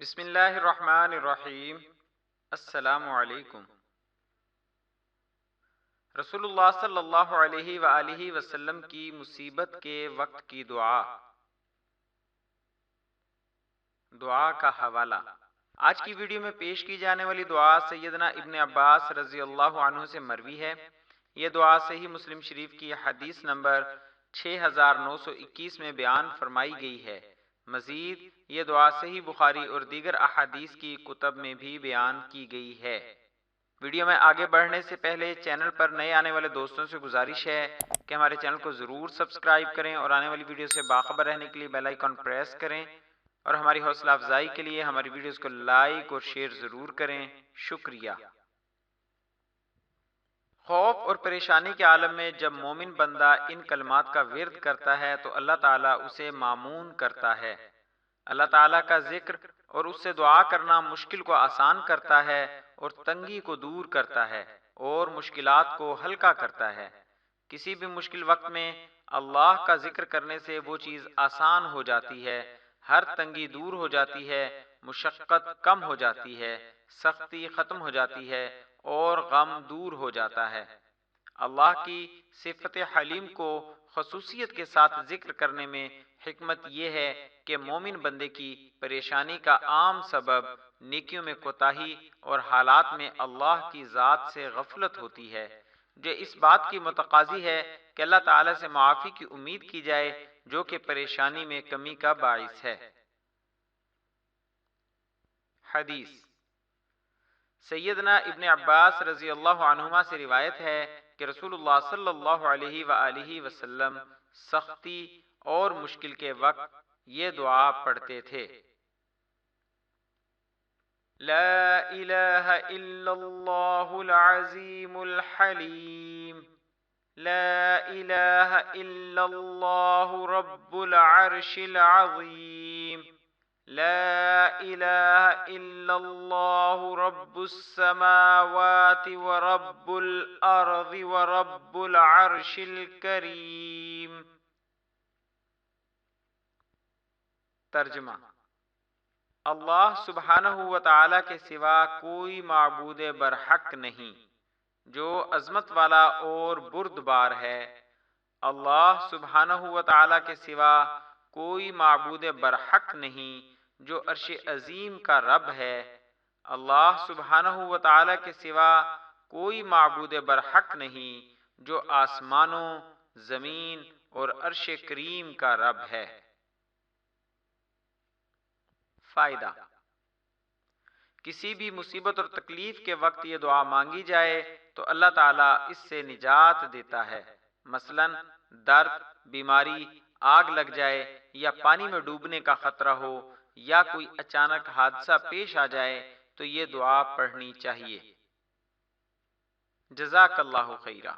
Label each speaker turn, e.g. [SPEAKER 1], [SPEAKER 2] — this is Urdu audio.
[SPEAKER 1] بسم اللہ الرحمن الرحیم۔ السلام علیکم۔ رسول اللہ صلی اللہ علیہ وآلہ وسلم کی مصیبت کے وقت کی دعا۔ دعا کا حوالہ۔ آج کی ویڈیو میں پیش کی جانے والی دعا سیدنا ابن عباس رضی اللہ عنہ سے مروی ہے۔ یہ دعا صحیح مسلم شریف کی حدیث نمبر 6921 میں بیان فرمائی گئی ہے۔ مزید یہ دعا صحیح بخاری اور دیگر احادیث کی کتب میں بھی بیان کی گئی ہے۔ ویڈیو میں آگے بڑھنے سے پہلے چینل پر نئے آنے والے دوستوں سے گزارش ہے کہ ہمارے چینل کو ضرور سبسکرائب کریں اور آنے والی ویڈیو سے باخبر رہنے کے لیے بیل آئیکن پریس کریں، اور ہماری حوصلہ افزائی کے لیے ہماری ویڈیوز کو لائک اور شیئر ضرور کریں۔ شکریہ۔ خوف اور پریشانی کے عالم میں جب مومن بندہ ان کلمات کا ورد کرتا ہے تو اللہ تعالیٰ اسے مامون کرتا ہے۔ اللہ تعالیٰ کا ذکر اور اس سے دعا کرنا مشکل کو آسان کرتا ہے اور تنگی کو دور کرتا ہے اور مشکلات کو ہلکا کرتا ہے۔ کسی بھی مشکل وقت میں اللہ کا ذکر کرنے سے وہ چیز آسان ہو جاتی ہے، ہر تنگی دور ہو جاتی ہے، مشقت کم ہو جاتی ہے، سختی ختم ہو جاتی ہے اور غم دور ہو جاتا ہے۔ اللہ کی صفت حلیم کو خصوصیت کے ساتھ ذکر کرنے میں حکمت یہ ہے کہ مومن بندے کی پریشانی کا عام سبب نیکیوں میں کوتاہی اور حالات میں اللہ کی ذات سے غفلت ہوتی ہے، جو اس بات کی متقاضی ہے کہ اللہ تعالیٰ سے معافی کی امید کی جائے، جو کہ پریشانی میں کمی کا باعث ہے۔ حدیث۔ سیدنا ابن عباس رضی اللہ عنہما سے روایت ہے کہ رسول اللہ صلی اللہ علیہ وآلہ وسلم سختی اور مشکل کے وقت یہ دعا پڑھتے تھے: لا الہ الا اللہ العظیم الحلیم، لا الہ الا اللہ رب العرش العظیم، لا الہ الا اللہ رب السماوات ورب الارض ورب العرش الکریم۔ ترجمہ: اللہ سبحانہ و تعالی کے سوا کوئی معبود برحق نہیں جو عظمت والا اور بردبار ہے۔ اللہ سبحانہ و تعالی کے سوا کوئی معبود برحق نہیں جو عرش عظیم کا رب ہے۔ اللہ سبحانہ و تعالی کے سوا کوئی معبود برحق نہیں جو آسمانوں، زمین اور عرش کریم کا رب ہے۔ فائدہ: کسی بھی مصیبت اور تکلیف کے وقت یہ دعا مانگی جائے تو اللہ تعالیٰ اس سے نجات دیتا ہے۔ مثلا درد، بیماری، آگ لگ جائے یا پانی میں ڈوبنے کا خطرہ ہو یا کوئی اچانک حادثہ پیش آ جائے تو یہ دعا پڑھنی چاہیے۔ جزاک اللہ خیرہ۔